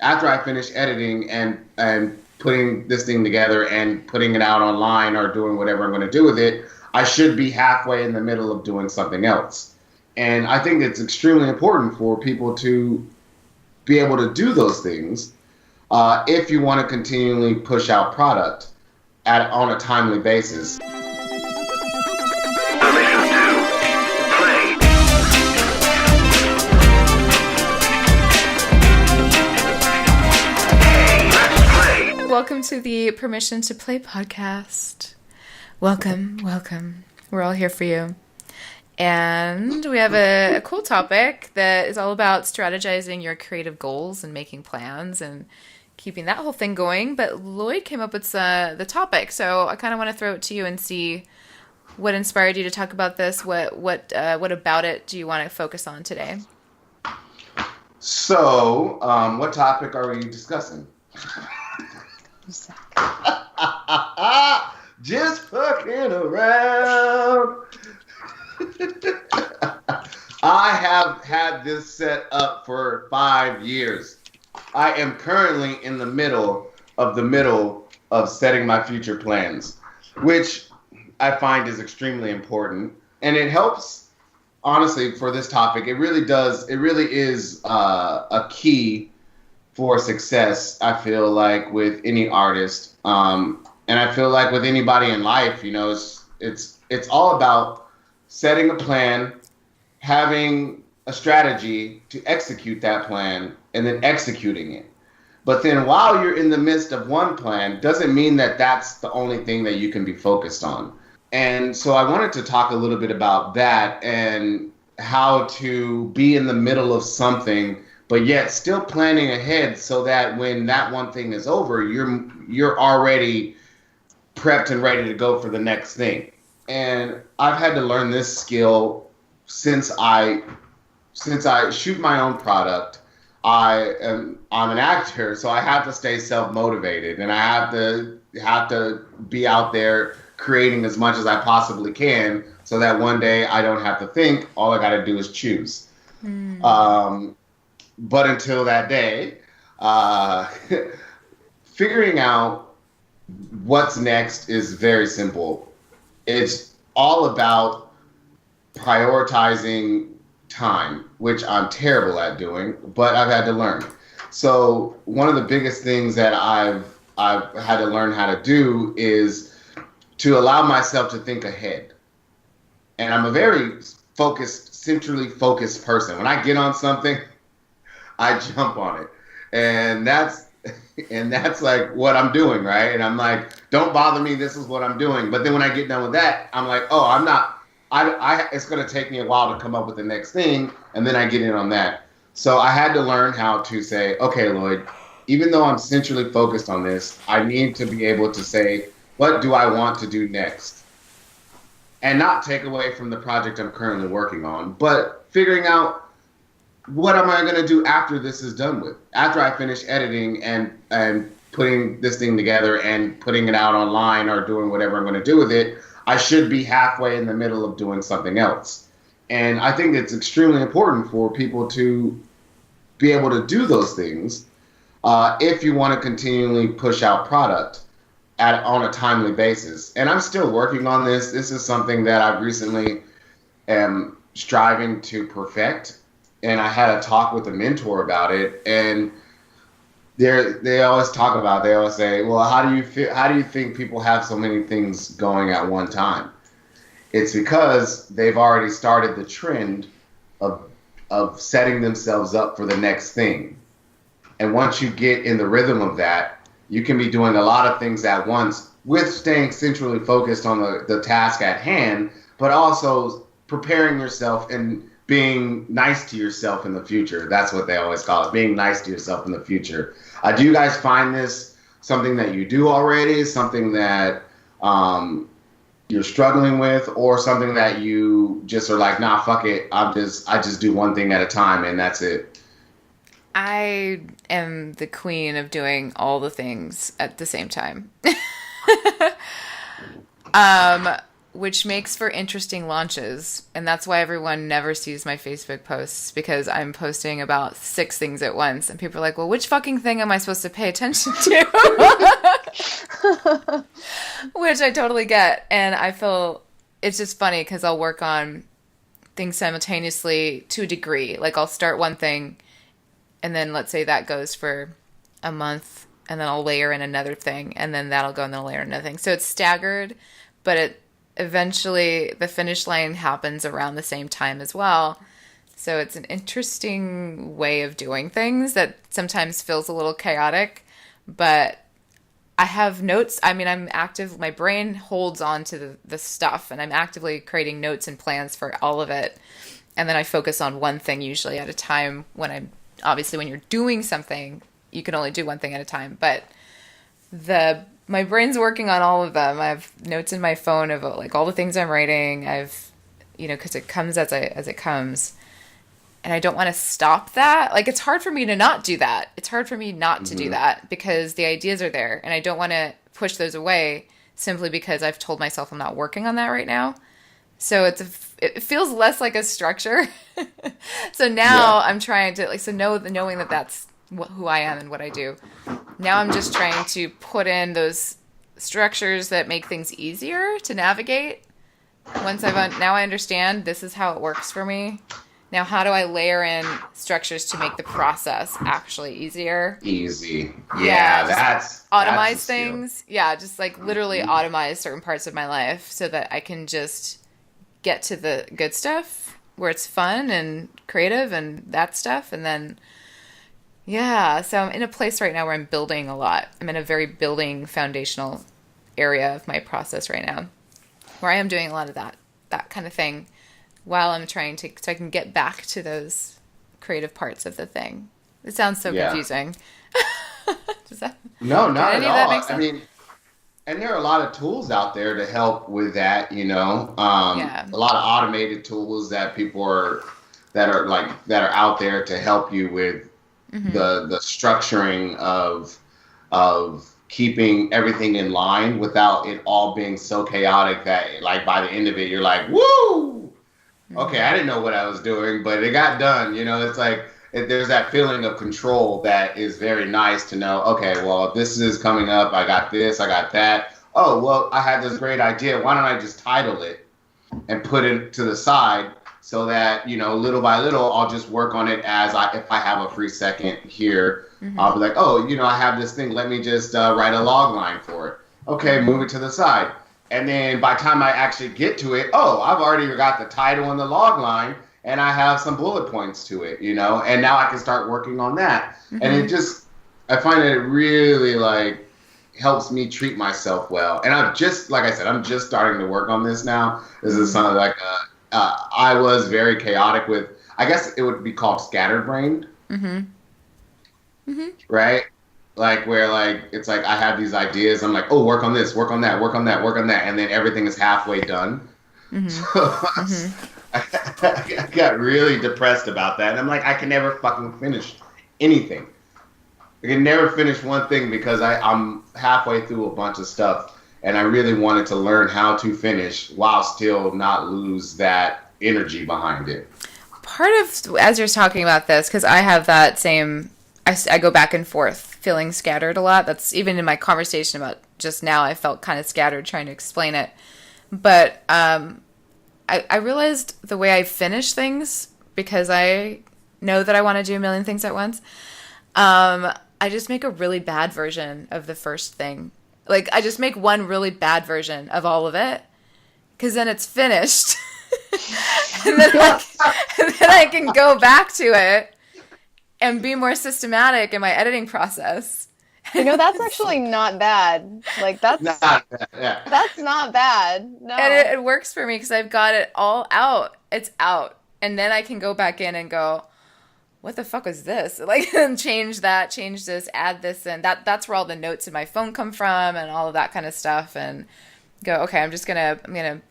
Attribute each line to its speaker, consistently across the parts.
Speaker 1: after I finish editing and putting this thing together and putting it out online or doing whatever I'm going to do with it, I should be halfway in the middle of doing something else. And I think it's extremely important for people to be able to do those things if you want to continually push out product on a timely basis.
Speaker 2: Welcome to the Permission to Play podcast. Welcome. We're all here for you. And we have a cool topic that is all about strategizing your creative goals and making plans and keeping that whole thing going. But Lloyd came up with the topic, so I kind of want to throw it to you and see what inspired you to talk about this. What about it do you want to focus on today?
Speaker 1: So, what topic are we discussing? Just fucking around. I have had this set up for 5 years. I am currently in the middle of setting my future plans, which I find is extremely important. And it helps, honestly, for this topic. It really is a key for success, I feel like, with any artist. And I feel like with anybody in life, you know, it's all about setting a plan, having a strategy to execute that plan, and then executing it. But then while you're in the midst of one plan, doesn't mean that that's the only thing that you can be focused on. And so I wanted to talk a little bit about that and how to be in the middle of something, but yet still planning ahead so that when that one thing is over, you're already prepped and ready to go for the next thing. And I've had to learn this skill since I shoot my own product. I'm an actor, so I have to stay self-motivated, and I have to be out there creating as much as I possibly can so that one day I don't have to think. All I got to do is choose. But until that day, figuring out what's next is very simple. It's all about prioritizing time, which I'm terrible at doing, but I've had to learn. So one of the biggest things that I've had to learn how to do is to allow myself to think ahead. And I'm a very centrally focused person. When I get on something, I jump on it. And that's like what I'm doing, right? And I'm like, don't bother me, this is what I'm doing. But then when I get done with that, I'm like, oh, it's going to take me a while to come up with the next thing, and then I get in on that. So I had to learn how to say, okay, Lloyd, even though I'm centrally focused on this, I need to be able to say, what do I want to do next? And not take away from the project I'm currently working on, but figuring out, what am I going to do after this is done with? After I finish editing and putting this thing together and putting it out online or doing whatever I'm going to do with it, I should be halfway in the middle of doing something else. And I think it's extremely important for people to be able to do those things if you want to continually push out product on a timely basis. And I'm still working on this. This is something that I recently am striving to perfect. And I had a talk with a mentor about it, and they always say, well, how do you think people have so many things going at one time? It's because they've already started the trend of setting themselves up for the next thing. And once you get in the rhythm of that, you can be doing a lot of things at once with staying centrally focused on the task at hand, but also preparing yourself and being nice to yourself in the future. That's what they always call it, being nice to yourself in the future. Do you guys find this something that you do already, something that you're struggling with, or something that you just are like, nah, fuck it, I just do one thing at a time and that's it?
Speaker 2: I am the queen of doing all the things at the same time. which makes for interesting launches. And that's why everyone never sees my Facebook posts, because I'm posting about 6 things at once. And people are like, well, which fucking thing am I supposed to pay attention to? Which I totally get. And I feel it's just funny because I'll work on things simultaneously to a degree. Like I'll start one thing and then let's say that goes for a month and then I'll layer in another thing and then that'll go and then I'll layer in another thing. So it's staggered, but it eventually the finish line happens around the same time as well. So it's an interesting way of doing things that sometimes feels a little chaotic, but I have notes. I mean, I'm active. My brain holds on to the stuff and I'm actively creating notes and plans for all of it. And then I focus on one thing usually at a time when you're doing something, you can only do one thing at a time, but my brain's working on all of them. I have notes in my phone of like all the things I'm writing. Cause it comes as it comes. And I don't want to stop that. Like, it's hard for me to not do that. It's hard for me not to do that because the ideas are there. And I don't want to push those away simply because I've told myself I'm not working on that right now. So it feels less like a structure. So now I'm trying to, knowing that that's who I am and what I do. Now I'm just trying to put in those structures that make things easier to navigate. Now I understand this is how it works for me. Now, how do I layer in structures to make the process actually easier?
Speaker 1: Easy. Yeah, that's
Speaker 2: automate things. Yeah, just like literally automate certain parts of my life so that I can just get to the good stuff where it's fun and creative and that stuff. And then, so I'm in a place right now where I'm building a lot. I'm in a very building foundational area of my process right now where I am doing a lot of that kind of thing. While I'm trying to, so I can get back to those creative parts of the thing. It sounds so confusing.
Speaker 1: No, not at all. I mean, and there are a lot of tools out there to help with that, a lot of automated tools that that are out there to help you with the structuring of keeping everything in line without it all being so chaotic that like by the end of it, you're like, woo! Okay, I didn't know what I was doing, but it got done. It's like there's that feeling of control that is very nice to know, okay, well, this is coming up. I got this, I got that. Oh, well, I had this great idea. Why don't I just title it and put it to the side so that, little by little, I'll just work on it if I have a free second here. I'll be like, oh, I have this thing. Let me just write a log line for it. Okay, move it to the side. And then by the time I actually get to it, I've already got the title and the log line, and I have some bullet points to it, and now I can start working on that. And I find that it really like helps me treat myself well. And I'm just starting to work on this now. This is something like I was very chaotic with, I guess it would be called scatterbrained, right? Like where like it's like I have these ideas, I'm like, oh, work on this, work on that, work on that, work on that, and then everything is halfway done. So I got really depressed about that, and I'm like, I can never fucking finish anything. I can never finish one thing because I'm halfway through a bunch of stuff, and I really wanted to learn how to finish while still not lose that energy behind it.
Speaker 2: Part of, as you're talking about this, because I have that same, I go back and forth feeling scattered a lot. That's even in my conversation about just now, I felt kind of scattered trying to explain it. But I realized the way I finish things, because I know that I want to do a million things at once, I just make a really bad version of the first thing. Like, I just make one really bad version of all of it, because then it's finished. and then I can go back to it and be more systematic in my editing process.
Speaker 3: That's actually not bad. Like, that's not bad. Yeah. That's not bad. No.
Speaker 2: And it works for me because I've got it all out. It's out. And then I can go back in and go, what the fuck was this? Like, and change that, change this, add this, and that's where all the notes in my phone come from and all of that kind of stuff. And go, okay, I'm gonna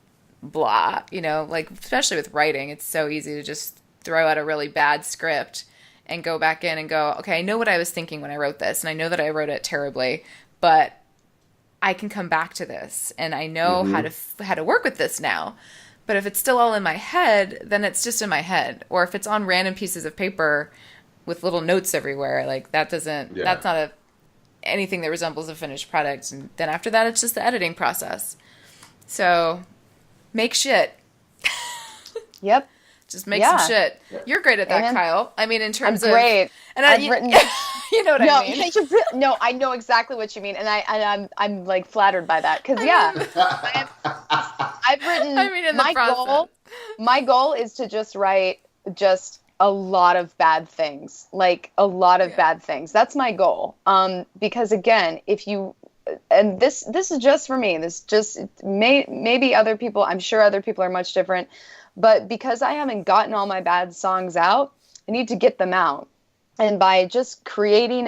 Speaker 2: blah, like, especially with writing, it's so easy to just throw out a really bad script and go back in and go, okay, I know what I was thinking when I wrote this, and I know that I wrote it terribly, but I can come back to this and I know how to work with this now. But if it's still all in my head, then it's just in my head. Or if it's on random pieces of paper with little notes everywhere, like that's not anything that resembles a finished product. And then after that, it's just the editing process. So make shit.
Speaker 3: Yep.
Speaker 2: Just make some shit. You're great at that, Kyle. I mean, in terms
Speaker 3: I'm great.
Speaker 2: And
Speaker 3: I've written.
Speaker 2: You know what I mean?
Speaker 3: No, I know exactly what you mean, and I'm like flattered by that because I've written. I mean, in the process. My goal is to just write just a lot of bad things, like a lot of bad things. That's my goal. Because again, if you. And this is just for me. This just maybe other people. I'm sure other people are much different. But because I haven't gotten all my bad songs out, I need to get them out. And by just creating,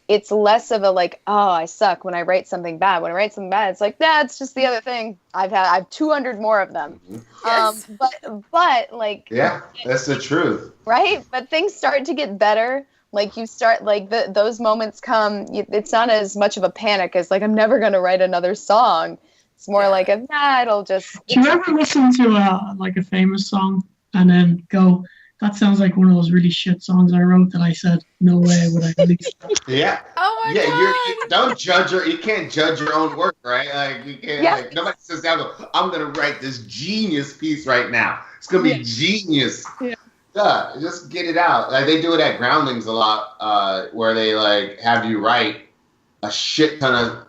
Speaker 3: it's less of a like, oh, I suck when I write something bad. When I write something bad, it's like, it's just the other thing. I have 200 more of them. Yes. But like,
Speaker 1: yeah, that's the truth,
Speaker 3: right? But things start to get better. Like you start, like those moments come. It's not as much of a panic as like I'm never going to write another song. It's more like it'll just.
Speaker 4: Do you ever listen to like a famous song and then go, that sounds like one of those really shit songs I wrote that I said, no way would I release that.
Speaker 1: Yeah.
Speaker 2: Oh my God.
Speaker 1: You don't judge you can't judge your own work, right? Like you can't like nobody sits down and go, I'm gonna write this genius piece right now. It's gonna be genius. Yeah, just get it out. Like they do it at Groundlings a lot, where they like have you write a shit ton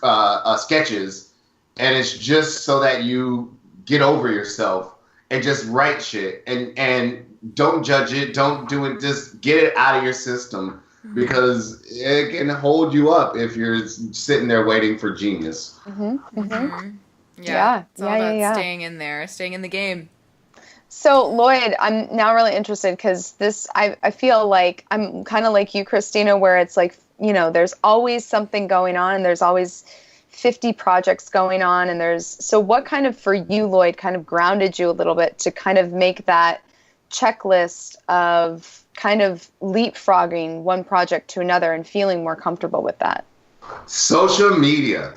Speaker 1: of sketches. And it's just so that you get over yourself and just write shit and don't judge it. Don't do it. Just get it out of your system because it can hold you up if you're sitting there waiting for genius.
Speaker 2: Yeah. It's all about staying in there, staying in the game.
Speaker 3: So Lloyd, I'm now really interested because I feel like I'm kind of like you, Christina, where it's like, there's always something going on and there's always 50 projects going on. And so what kind of, for you, Lloyd, kind of grounded you a little bit to kind of make that checklist of kind of leapfrogging one project to another and feeling more comfortable with that?
Speaker 1: Social media.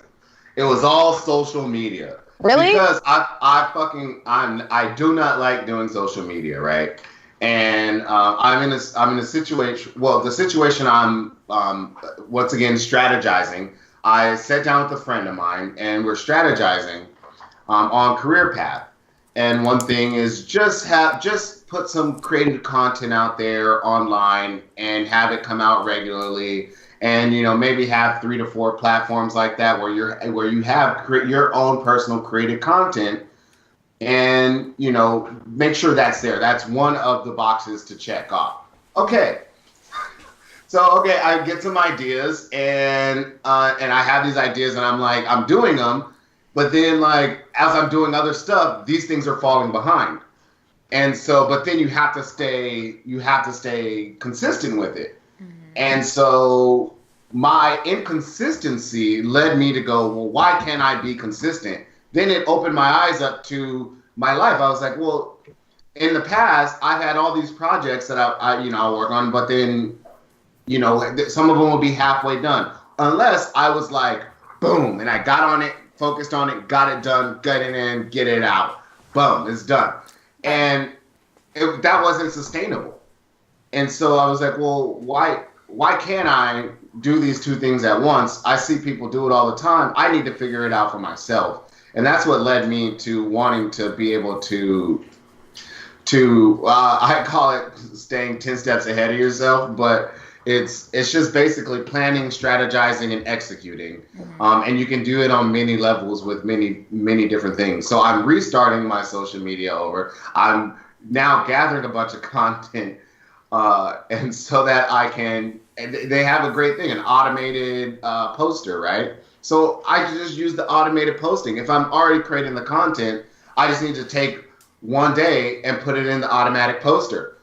Speaker 1: It was all social media.
Speaker 3: Really?
Speaker 1: Because I do not like doing social media, right? And I'm in a situation. Well, the situation I'm once again strategizing. I sat down with a friend of mine and we're strategizing on career path. And one thing is just put some creative content out there online and have it come out regularly. And maybe have 3 to 4 platforms like that where you have your own personal creative content, and make sure that's there. That's one of the boxes to check off. Okay. So I get some ideas and I have these ideas and I'm doing them, but then like as I'm doing other stuff, these things are falling behind. And so, but then you have to stay consistent with it. And so my inconsistency led me to go, well, why can't I be consistent? Then it opened my eyes up to my life. I was like, well, in the past, I've had all these projects that I work on, but then, some of them will be halfway done. Unless I was like, boom, and I got on it, focused on it, got it done, get it in, get it out. Boom, it's done. And that wasn't sustainable. And so I was like, well, why can't I do these two things at once? I see people do it all the time. I need to figure it out for myself. And that's what led me to wanting to be able to I call it staying 10 steps ahead of yourself, but it's just basically planning, strategizing, and executing. And you can do it on many levels with many different things. So I'm restarting my social media over. I'm now gathering a bunch of content, and so that I can. And they have a great thing, an automated poster, right? So I just use the automated posting. If I'm already creating the content, I just need to take one day and put it in the automatic poster.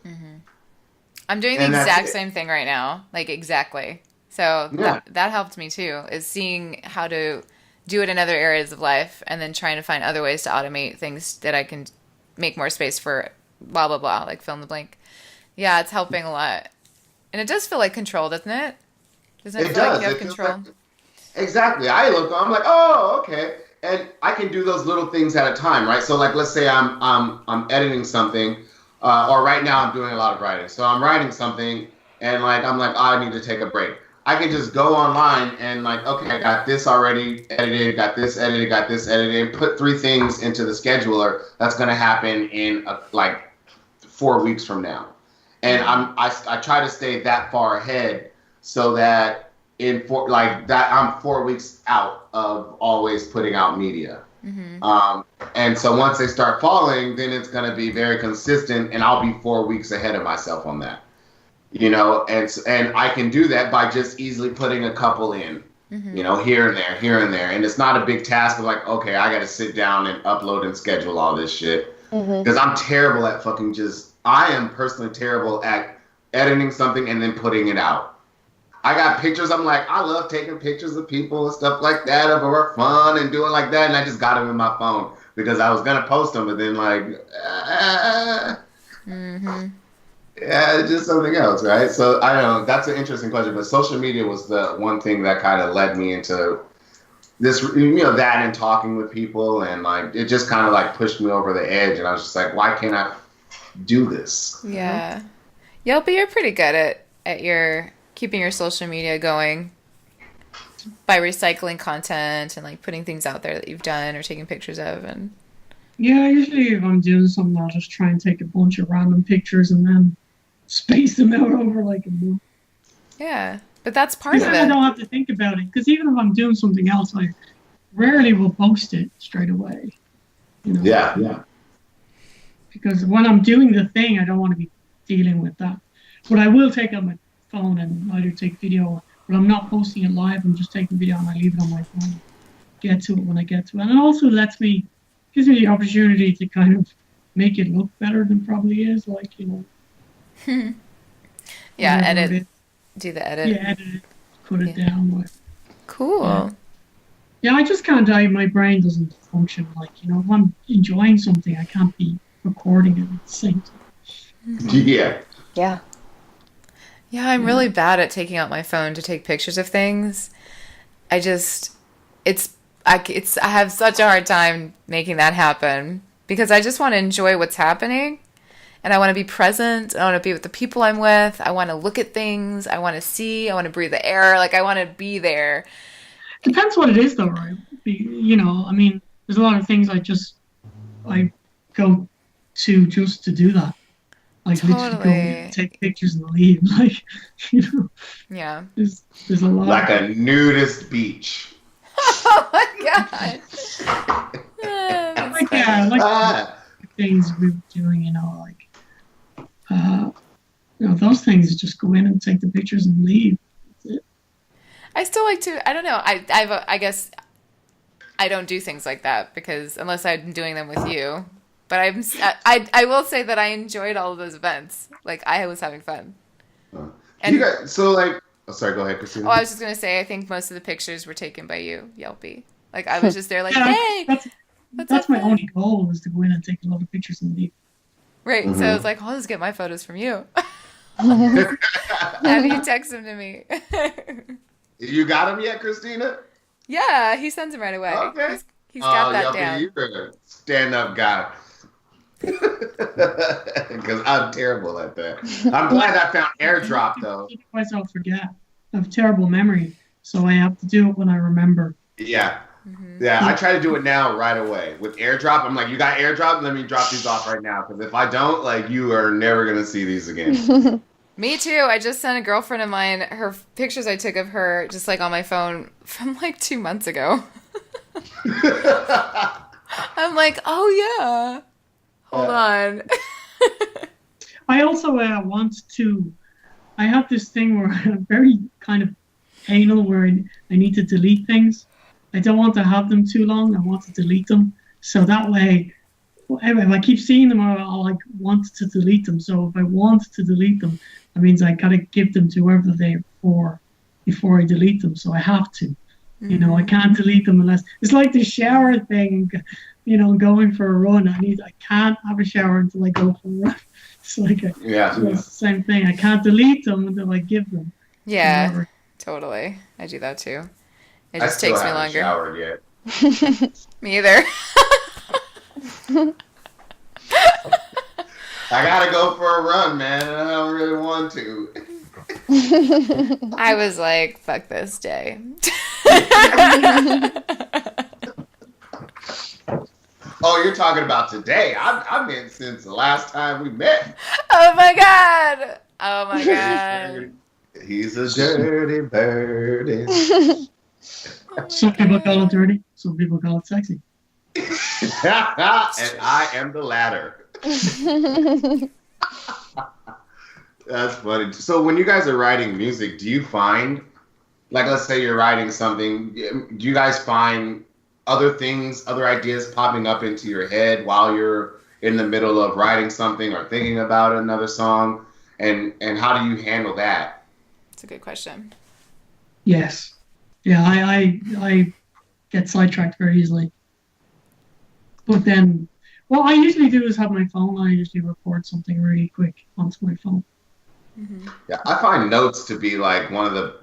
Speaker 2: I'm doing the exact same thing right now, like exactly. So that helped me too, is seeing how to do it in other areas of life and then trying to find other ways to automate things that I can make more space for blah, blah, blah, like fill in the blank. Yeah, it's helping a lot. And it does feel like control, doesn't it? Doesn't it feel like you have control?
Speaker 1: Exactly. I'm like, oh, okay. And I can do those little things at a time, right? So like, let's say I'm editing something, or right now I'm doing a lot of writing. So I'm writing something, and like I'm like, oh, I need to take a break. I can just go online and like, okay, I got this already edited, got this edited, got this edited, and put 3 things into the scheduler. That's gonna happen in like 4 weeks from now. And I try to stay that far ahead so that I'm 4 weeks out of always putting out media. And so once they start falling, then it's going to be very consistent, and I'll be 4 weeks ahead of myself on that. And I can do that by just easily putting a couple in, here and there. And it's not a big task of like, okay, I got to sit down and upload and schedule all this shit. Because I'm terrible at I am personally terrible at editing something and then putting it out. I got pictures. I'm like, I love taking pictures of people and stuff like that, of our fun and doing like that. And I just got them in my phone because I was going to post them, but then like, yeah, it's just something else, right? So I don't know. That's an interesting question. But social media was the one thing that kind of led me into this, that and talking with people. And like, it just kind of like pushed me over the edge. And I was just like, why can't I do this?
Speaker 2: Yeah. Yelpy, you're pretty good at your keeping your social media going by recycling content and like putting things out there that you've done or taking pictures of. And
Speaker 4: yeah, usually if I'm doing something, I'll just try and take a bunch of random pictures and then space them out over like a month.
Speaker 2: Yeah, but that's part of it.
Speaker 4: I don't have to think about it, because even if I'm doing something else, I rarely will post it straight away.
Speaker 1: Yeah.
Speaker 4: Because when I'm doing the thing, I don't want to be dealing with that. But I will take out my phone and either take video, but I'm not posting it live. I'm just taking video and I leave it on my phone. Get to it when I get to it. And it also gives me the opportunity to kind of make it look better than probably is, like,
Speaker 2: Yeah, edit. Do the edit.
Speaker 4: Yeah, edit it, cut it down.
Speaker 2: Cool.
Speaker 4: Yeah, I just can't my brain doesn't function like, if I'm enjoying something, I can't be recording it at the same time.
Speaker 1: Yeah.
Speaker 2: Yeah, I'm really bad at taking out my phone to take pictures of things. I have such a hard time making that happen because I just want to enjoy what's happening, and I want to be present. I want to be with the people I'm with. I want to look at things. I want to see. I want to breathe the air. Like, I want to be there.
Speaker 4: Depends what it is, though, right? I mean, there's a lot of things I go to just to do that. Like, literally go take pictures and leave. Like,
Speaker 2: Yeah.
Speaker 4: There's a lot.
Speaker 1: Like a nudist beach.
Speaker 2: Oh my god.
Speaker 4: Things we were doing, those things, just go in and take the pictures and leave. That's it.
Speaker 2: I still like to, I don't know, I guess I don't do things like that because unless I'm doing them with you. But I will say that I enjoyed all of those events. Like, I was having fun.
Speaker 1: And sorry, go ahead, Christina.
Speaker 2: Oh, I was just going to say, I think most of the pictures were taken by you, Yelpy. Like, I was just there like, hey!
Speaker 4: That's my only goal, is to go in and take a lot of pictures and leave.
Speaker 2: Right, so I was like, I'll just get my photos from you. Have you text them to me?
Speaker 1: You got them yet, Christina?
Speaker 2: Yeah, he sends them right away.
Speaker 1: Okay.
Speaker 2: He's got that down.
Speaker 1: You're a stand-up guy. Because I'm terrible at that. I'm glad I found AirDrop, though.
Speaker 4: Otherwise, I'll forget. I have terrible memory, so I have to do it when I remember.
Speaker 1: Yeah. Yeah, I try to do it now right away. With AirDrop, I'm like, you got AirDrop? Let me drop these off right now. Because if I don't, like, you are never going to see these again.
Speaker 2: Me too. I just sent a girlfriend of mine her pictures I took of her just, like, on my phone from, like, 2 months ago. I'm like, oh, yeah. Hold on.
Speaker 4: I also I have this thing where I'm very kind of anal, where I need to delete things. I don't want to have them too long. I want to delete them. So that way, if I keep seeing them, I'll like want to delete them. So if I want to delete them, that means I got to give them to whoever they are before I delete them. So I have to. I can't delete them unless it's like the shower thing, going for a run. I can't have a shower until I go for a run. It's like it's the same thing. I can't delete them until I give them.
Speaker 2: Yeah, totally. I do that too. It just takes me longer.
Speaker 1: Showered yet.
Speaker 2: Me either.
Speaker 1: I gotta go for a run, man. I don't really want to.
Speaker 2: I was like, fuck this day.
Speaker 1: Oh, you're talking about today. I meant since the last time we met.
Speaker 2: Oh my god. Oh my god.
Speaker 1: He's a dirty bird.
Speaker 4: Some people call it dirty. Some people call it sexy.
Speaker 1: And I am the latter. That's funny. So when you guys are writing music, do you find, like, let's say you're writing something, do you guys find other things, other ideas popping up into your head while you're in the middle of writing something or thinking about another song? And how do you handle that?
Speaker 2: That's a good question.
Speaker 4: Yes. Yeah, I get sidetracked very easily. But then, what I usually do is have my phone. I usually record something really quick onto my phone.
Speaker 2: Mm-hmm.
Speaker 1: Yeah, I find notes to be like one of the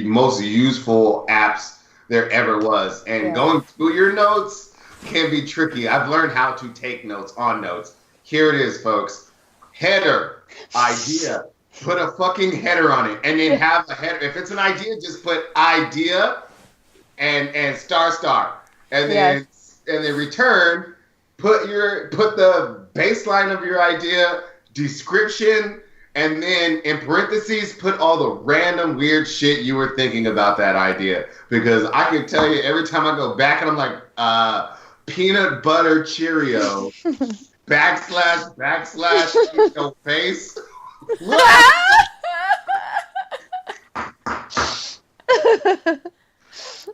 Speaker 1: most useful apps there ever was. And going through your notes can be tricky. I've learned how to take notes on notes. Here it is, folks. Header, idea. Put a fucking header on it. And then have a header. If it's an idea, just put idea and star. And then return, put the baseline of your idea, description, and then in parentheses, put all the random weird shit you were thinking about that idea. Because I can tell you, every time I go back and I'm like, peanut butter Cheerio, / no face. What?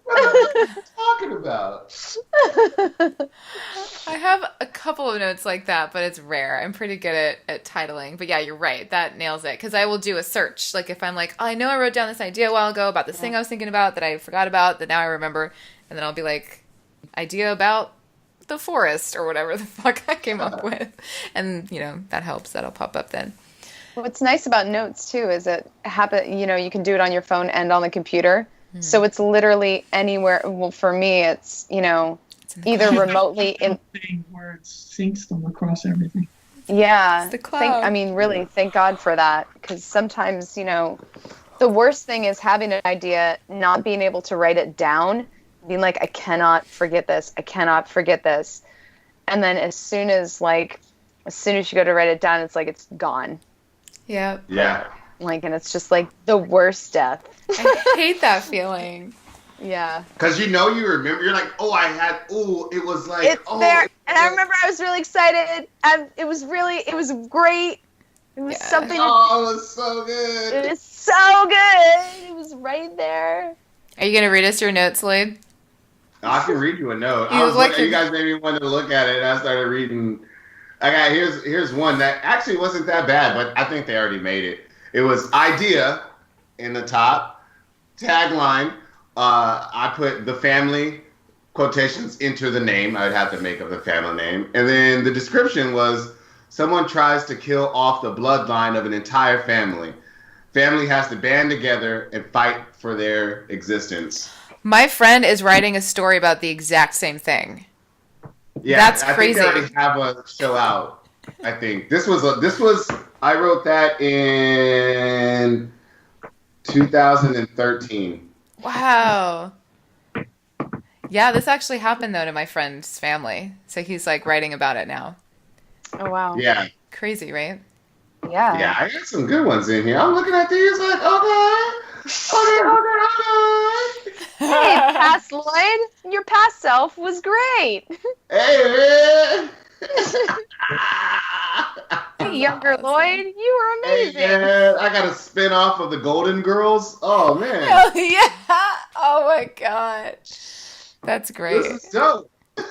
Speaker 1: What are you talking about?
Speaker 2: I have a couple of notes like that, but it's rare. I'm pretty good at titling. But yeah, you're right. That nails it. Because I will do a search. Like if I'm like, oh, I know I wrote down this idea a while ago about this thing I was thinking about that I forgot about, that now I remember. And then I'll be like, idea about the forest or whatever the fuck I came up with. And, that helps. That'll pop up then.
Speaker 3: What's nice about notes, too, is you can do it on your phone and on the computer. So it's literally anywhere. Well, for me, it's, either remotely in
Speaker 4: where it syncs them across everything.
Speaker 3: Yeah.
Speaker 2: It's the cloud.
Speaker 3: Really, thank God for that. Because sometimes, the worst thing is having an idea, not being able to write it down, being like, I cannot forget this. And then as soon as you go to write it down, it's like, it's gone.
Speaker 2: Yeah.
Speaker 1: Yeah.
Speaker 3: And it's just like the worst death.
Speaker 2: I hate that feeling.
Speaker 3: Yeah.
Speaker 1: Because you remember, you're like, it was like,
Speaker 3: it's there. And I remember I was really excited. And it was great. It was something.
Speaker 1: Oh, it was so good.
Speaker 3: It was so good. It was right there.
Speaker 2: Are you going to read us your notes, Lloyd?
Speaker 1: I can read you a note. You guys made me want to look at it, and I started reading. Here's one that actually wasn't that bad, but I think they already made it. It was idea in the top, tagline. I put the family quotations into the name. I would have to make up the family name. And then the description was, someone tries to kill off the bloodline of an entire family. Family has to band together and fight for their existence.
Speaker 2: My friend is writing a story about the exact same thing.
Speaker 1: Yeah,
Speaker 2: that's crazy.
Speaker 1: I think they already have a show out. I think this was I wrote that in 2013.
Speaker 2: Wow. Yeah, this actually happened though to my friend's family. So he's like writing about it now.
Speaker 3: Oh wow.
Speaker 1: Yeah.
Speaker 2: Crazy, right?
Speaker 3: Yeah.
Speaker 1: Yeah, I got some good ones in here. I'm looking at these like, okay.
Speaker 3: Hey, past Lloyd, your past self was great.
Speaker 1: Hey, man.
Speaker 3: Hey, younger Lloyd, you were amazing.
Speaker 1: Hey, man, I got a spin-off of the Golden Girls. Oh, man.
Speaker 2: Oh, yeah. Oh, my God. That's great.
Speaker 1: This is dope. I'm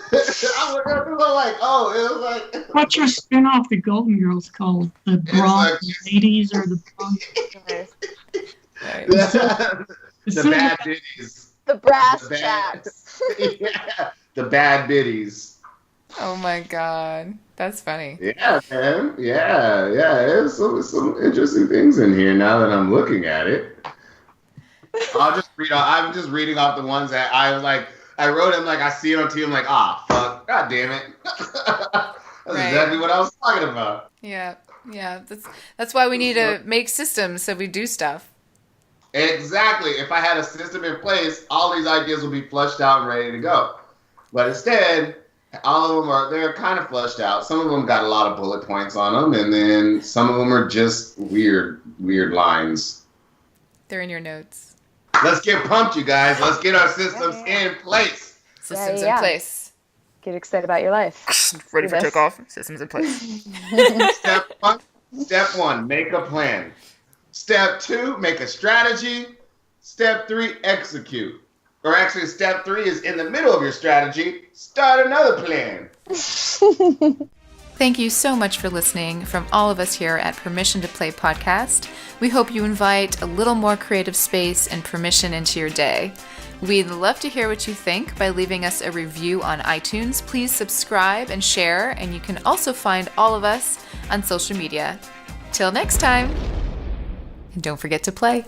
Speaker 1: looking at this, I'm like, it was like...
Speaker 4: What's your spin-off the Golden Girls called? The Bronze Ladies or the Bronze...
Speaker 1: The bad biddies.
Speaker 3: The brass chaps.
Speaker 1: Yeah, the bad biddies.
Speaker 2: Oh my God, that's funny.
Speaker 1: Yeah, man. Yeah. There's some interesting things in here now that I'm looking at it. I'll just read. I'm just reading off the ones that I was like. I wrote them like I see it on TV. I'm like, fuck, god damn it. That's exactly what I was talking about.
Speaker 2: Yeah. That's why we need to make systems so we do stuff.
Speaker 1: Exactly. If I had a system in place, all these ideas will be flushed out and ready to go. But instead, all of them they're kind of flushed out. Some of them got a lot of bullet points on them, and then some of them are just weird lines.
Speaker 2: They're in your notes.
Speaker 1: Let's get pumped, you guys. Let's get our systems in place.
Speaker 2: Systems in place.
Speaker 3: Get excited about your life.
Speaker 2: Ready for takeoff. Systems in place.
Speaker 1: Step one, make a plan. Step 2, make a strategy. Step 3, execute. Or actually, step 3 is in the middle of your strategy. Start another plan.
Speaker 2: Thank you so much for listening from all of us here at Permission to Play podcast. We hope you invite a little more creative space and permission into your day. We'd love to hear what you think by leaving us a review on iTunes. Please subscribe and share, and you can also find all of us on social media. Till next time, and don't forget to play.